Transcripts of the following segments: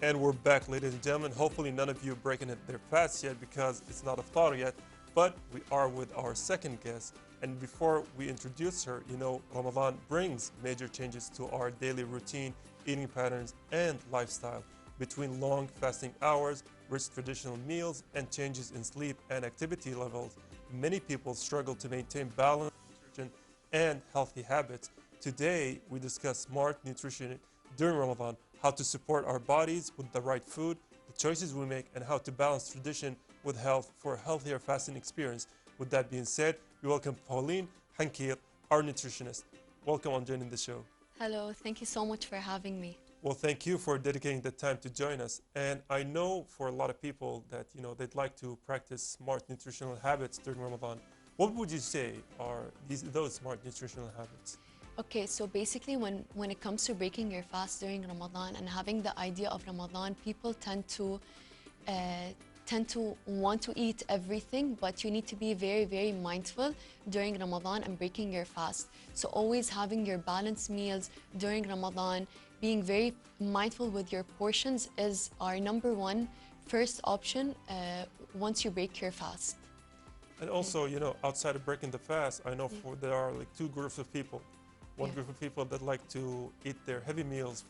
And we're back, ladies and gentlemen. Hopefully none of you are breaking their fast yet because it's not iftar yet, but we are with our second guest. And before we introduce her, you know, Ramadan brings major changes to our daily routine, eating patterns, and lifestyle. Between long fasting hours, rich traditional meals, and changes in sleep and activity levels, many people struggle to maintain balanced nutrition and healthy habits. Today, we discuss smart nutrition during Ramadan, how to support our bodies with the right food, the choices we make, and how to balance tradition with health for a healthier fasting experience. With that being said, we welcome Pauline Hankeer, our nutritionist. Welcome on joining the show. Hello, thank you so much for having me. Well, thank you for dedicating the time to join us. And I know for a lot of people that, you know, they'd like to practice smart nutritional habits during Ramadan. What would you say are those smart nutritional habits? Okay, so basically when it comes to breaking your fast during Ramadan and having the idea of Ramadan, people tend to want to eat everything, but you need to be very, very mindful during Ramadan and breaking your fast. So always having your balanced meals during Ramadan, being very mindful with your portions is our number one first option once you break your fast. And also, you know, outside of breaking the fast, I know there are like two groups of people. One group of people that like to eat their heavy meals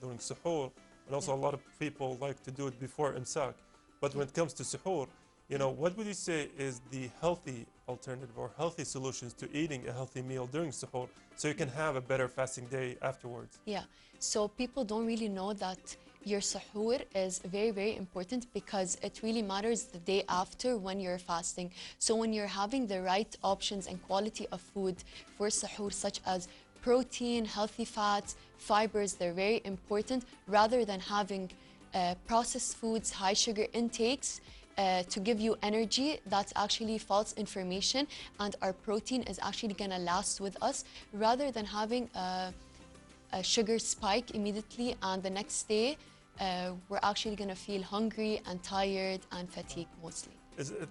during suhoor, and also a lot of people like to do it before imsak. But when it comes to suhoor, you know, what would you say is the healthy alternative or healthy solutions to eating a healthy meal during suhoor so you can have a better fasting day afterwards? Yeah, so people don't really know that your suhoor is very, very important because it really matters the day after when you're fasting. So when you're having the right options and quality of food for suhoor, such as protein, healthy fats, fibers, they're very important rather than having processed foods, high sugar intakes to give you energy. That's actually false information, and our protein is actually gonna last with us rather than having a sugar spike immediately, and the next day we're actually going to feel hungry and tired and fatigued mostly.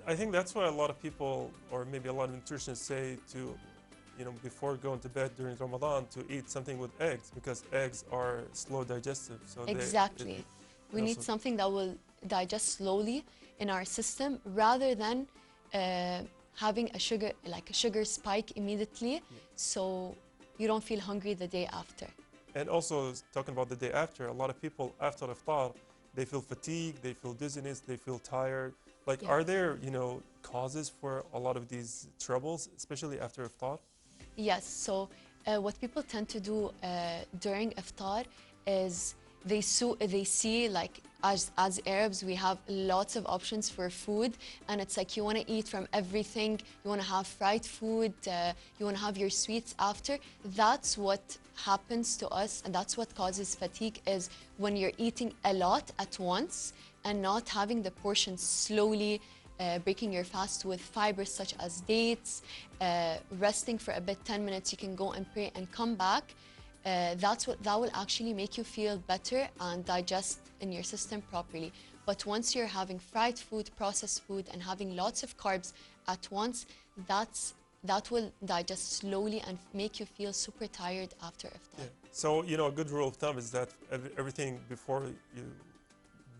I think that's why a lot of people, or maybe a lot of nutritionists, say to, you know, before going to bed during Ramadan to eat something with eggs, because eggs are slow digestive. So exactly. We need something that will digest slowly in our system rather than having a sugar spike immediately, so you don't feel hungry the day after. And also, talking about the day after, a lot of people after iftar, they feel fatigue, they feel dizziness, they feel tired. Like, are there, you know, causes for a lot of these troubles, especially after iftar? Yes, so what people tend to do during iftar is they see, like, as Arabs, we have lots of options for food, and it's like you want to eat from everything. You want to have fried food, you want to have your sweets after. That's what happens to us, and that's what causes fatigue, is when you're eating a lot at once and not having the portions slowly, breaking your fast with fibers such as dates, resting for a bit, 10 minutes, you can go and pray and come back. That will actually make you feel better and digest in your system properly. But once you're having fried food, processed food, and having lots of carbs at once, that will digest slowly and make you feel super tired after iftar. Yeah. So, you know, a good rule of thumb is that everything before you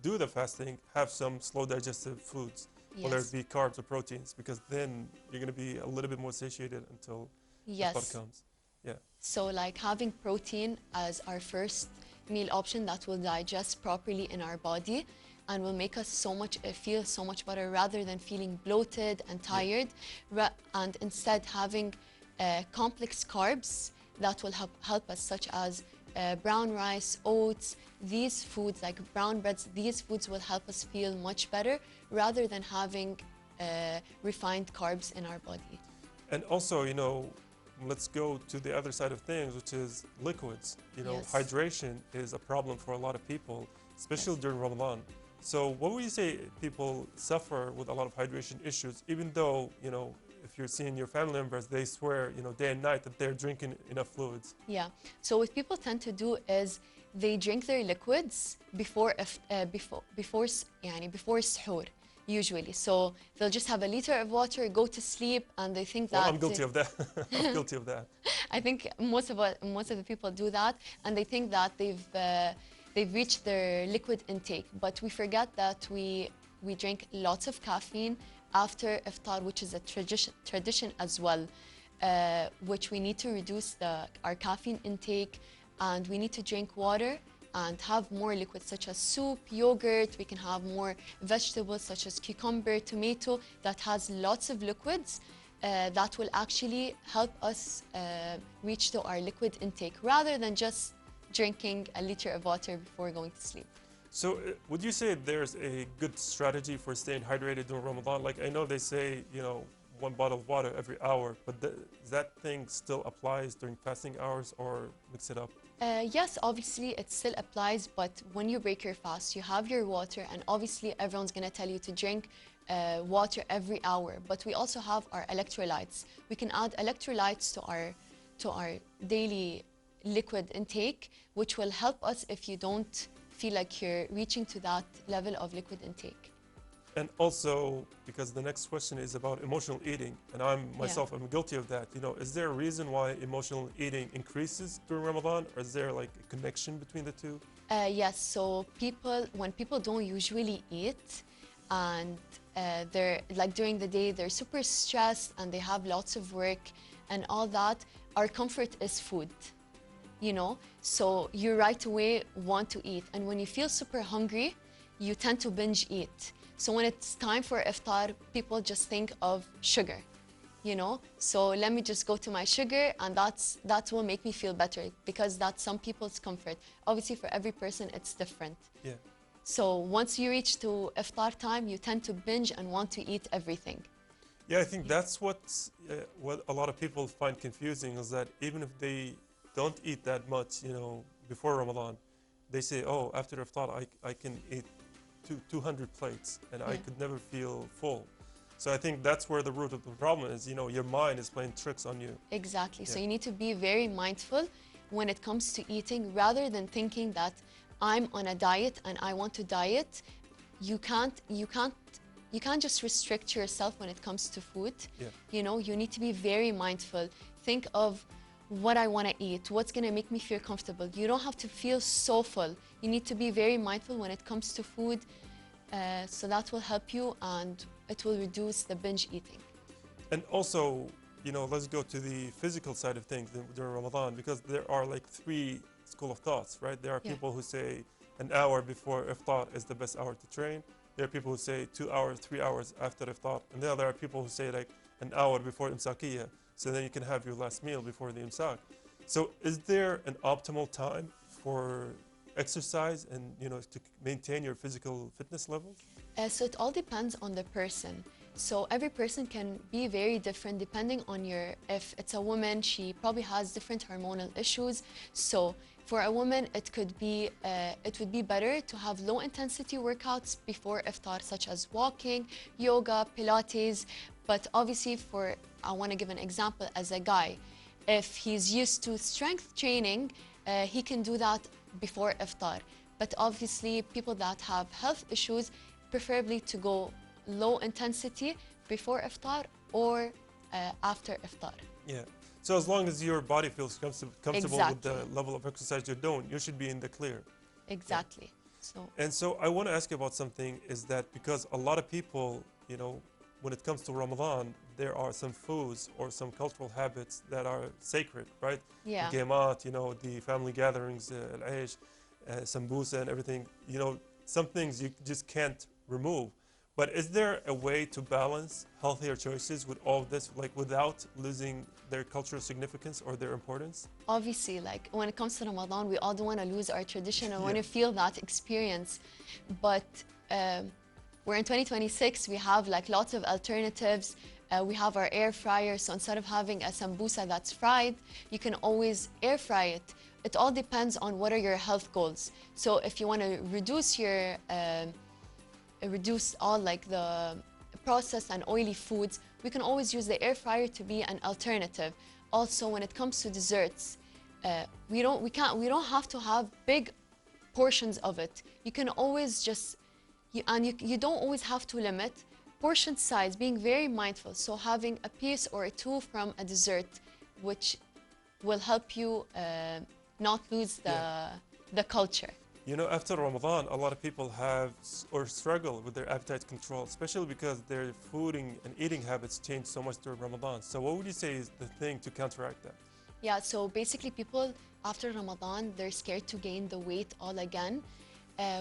do the fasting, have some slow digestive foods, whether it be carbs or proteins, because then you're going to be a little bit more satiated until iftar comes. Yeah. So like having protein as our first meal option that will digest properly in our body and will make us feel so much better rather than feeling bloated and tired. And instead having complex carbs that will help us, such as brown rice, oats, these foods like brown breads, these foods will help us feel much better rather than having refined carbs in our body. And also, you know, let's go to the other side of things, which is liquids. You know, hydration is a problem for a lot of people, especially during Ramadan. So what would you say people suffer with a lot of hydration issues, even though, you know, if you're seeing your family members, they swear, you know, day and night that they're drinking enough fluids? Yeah. So what people tend to do is they drink their liquids before suhoor, usually. So they'll just have a liter of water, go to sleep, and they think that... Well, I'm guilty of that. I'm guilty of that. I think most of the people do that, and they think that they've reached their liquid intake. But we forget that we drink lots of caffeine after iftar, which is a tradition as well, which we need to reduce our caffeine intake, and we need to drink water and have more liquids such as soup, yogurt. We can have more vegetables such as cucumber, tomato, that has lots of liquids that will actually help us reach to our liquid intake rather than just drinking a liter of water before going to sleep. So would you say there's a good strategy for staying hydrated during Ramadan? Like I know they say, you know, 1 bottle of water every hour, but that thing still applies during fasting hours, or mix it up? Yes, obviously it still applies, but when you break your fast, you have your water, and obviously everyone's gonna tell you to drink water every hour. But we also have our electrolytes. We can add electrolytes to our daily liquid intake, which will help us if you don't feel like you're reaching to that level of liquid intake. And also, because the next question is about emotional eating, and I'm guilty of that. You know, is there a reason why emotional eating increases during Ramadan, or is there like a connection between the two? Yes, so when people don't usually eat, and they're like during the day, they're super stressed and they have lots of work and all that, our comfort is food, you know? So you right away want to eat. And when you feel super hungry, you tend to binge eat. So when it's time for iftar, people just think of sugar, you know? So let me just go to my sugar, and that will make me feel better, because that's some people's comfort. Obviously, for every person, it's different. Yeah. So once you reach to iftar time, you tend to binge and want to eat everything. Yeah, I think that's what a lot of people find confusing, is that even if they don't eat that much, you know, before Ramadan, they say, oh, after iftar, I can eat 200 plates, and I could never feel full. So I think that's where the root of the problem is. You know, your mind is playing tricks on you. Exactly. Yeah. So you need to be very mindful when it comes to eating, rather than thinking that I'm on a diet and I want to diet. You can't just restrict yourself when it comes to food. Yeah. You know, you need to be very mindful. Think of what I want to eat, what's going to make me feel comfortable. You don't have to feel so full. You need to be very mindful when it comes to food, so that will help you, and it will reduce the binge eating. And also, you know, let's go to the physical side of things during Ramadan, because there are like 3 school of thoughts, right? There are people who say an hour before iftar is the best hour to train. There are people who say 2 hours, 3 hours after iftar. And then there are people who say like an hour before imsakiyah, so then you can have your last meal before the imsak. So is there an optimal time for exercise and, you know, to maintain your physical fitness levels? So it all depends on the person. So every person can be very different depending on if it's a woman, she probably has different hormonal issues. So for a woman, it would be better to have low intensity workouts before iftar, such as walking, yoga, Pilates. But obviously I want to give an example as a guy. If he's used to strength training, he can do that before iftar. But obviously, people that have health issues, preferably to go low intensity before iftar or after iftar. Yeah. So as long as your body feels comfortable with the level of exercise you're doing, you should be in the clear. Exactly. Yeah. And so I want to ask you about something, is that because a lot of people, you know, when it comes to Ramadan, there are some foods or some cultural habits that are sacred, right? Yeah. Gemat, you know, the family gatherings, al-aish, sambusa and everything. You know, some things you just can't remove. But is there a way to balance healthier choices with all of this, like without losing their cultural significance or their importance? Obviously, like when it comes to Ramadan, we all don't want to lose our tradition and want to feel that experience. But we're in 2026, we have like lots of alternatives. We have our air fryer, so instead of having a sambusa that's fried, you can always air fry it. It all depends on what are your health goals. So if you want to reduce all like the processed and oily foods, we can always use the air fryer to be an alternative. Also, when it comes to desserts, we don't have to have big portions of it. You can always just you don't always have to limit portion size, being very mindful. So having a piece or 2 from a dessert, which will help you not lose the culture. You know, after Ramadan, a lot of people have or struggle with their appetite control, especially because their fooding and eating habits change so much during Ramadan. So what would you say is the thing to counteract that? Yeah, so basically people after Ramadan, they're scared to gain the weight all again.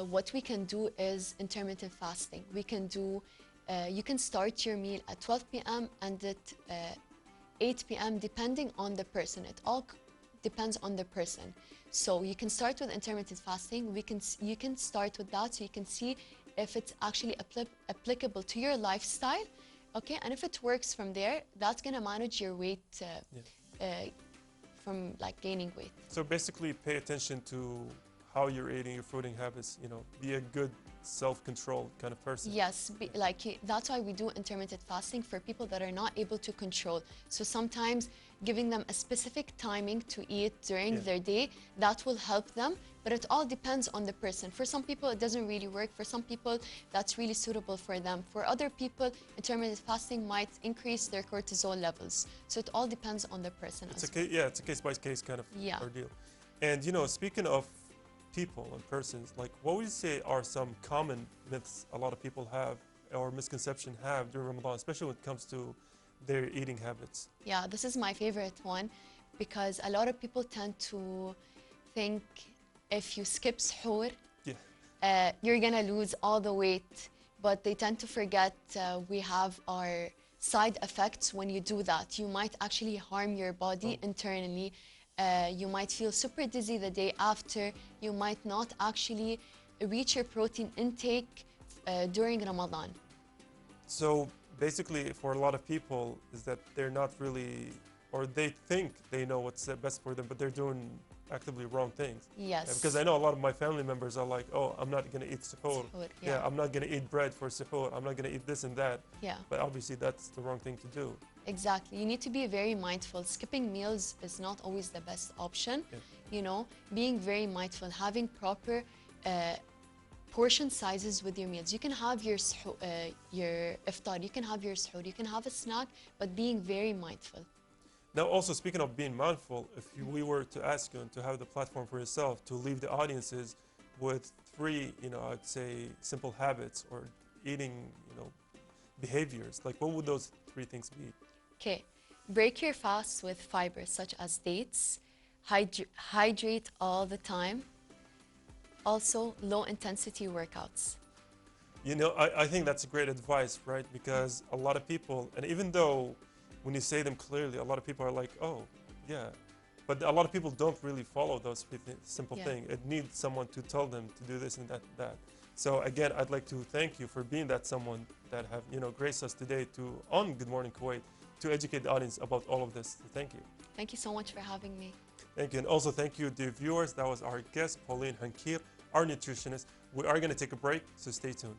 What we can do is intermittent fasting. You can start your meal at 12 p.m. and at 8 p.m. depending on the person. It all depends on the person. So you can start with intermittent fasting. You can start with that so you can see if it's actually applicable to your lifestyle. Okay, and if it works from there, that's gonna manage your weight from like gaining weight. So basically pay attention to how you're eating, your fooding habits, you know, be a good self-control kind of person. Yes, that's why we do intermittent fasting for people that are not able to control. So sometimes giving them a specific timing to eat during their day, that will help them, but it all depends on the person. For some people, it doesn't really work. For some people, that's really suitable for them. For other people, intermittent fasting might increase their cortisol levels. So it all depends on the person. It's a case-by-case kind of ordeal. And, you know, speaking of people and persons, like what would you say are some common myths a lot of people have or misconception have during Ramadan, especially when it comes to their eating habits? Yeah, this is my favorite one because a lot of people tend to think if you skip suhoor, you're gonna lose all the weight, but they tend to forget we have our side effects when you do that. You might actually harm your body internally. You might feel super dizzy the day after. You might not actually reach your protein intake during Ramadan. So basically for a lot of people is that they're not really, or they think they know what's best for them, but they're doing actively wrong things. Yes. Because I know a lot of my family members are like, oh, I'm not going to eat suhoor. I'm not going to eat bread for suhoor. I'm not going to eat this and that. Yeah. But obviously that's the wrong thing to do. Exactly. You need to be very mindful. Skipping meals is not always the best option. You know, being very mindful, having proper portion sizes with your meals. You can have your iftar, you can have your suhoor, you can have a snack, but being very mindful. Now, also speaking of being mindful, if we were to ask you and to have the platform for yourself to leave the audiences with 3, you know, I'd say simple habits or eating, you know, behaviors, like what would those 3 things be? Okay, break your fast with fibers such as dates, hydrate all the time, also low intensity workouts. You know, I think that's great advice, right? Because a lot of people, and even though when you say them clearly, a lot of people are like, oh, yeah. But a lot of people don't really follow those simple things. It needs someone to tell them to do this and that. So again, I'd like to thank you for being that someone that have, you know, graced us today on Good Morning Kuwait to educate the audience about all of this. So thank you. Thank you so much for having me. Thank you. And also thank you, dear viewers. That was our guest, Pauline Hankeer, our nutritionist. We are going to take a break, so stay tuned.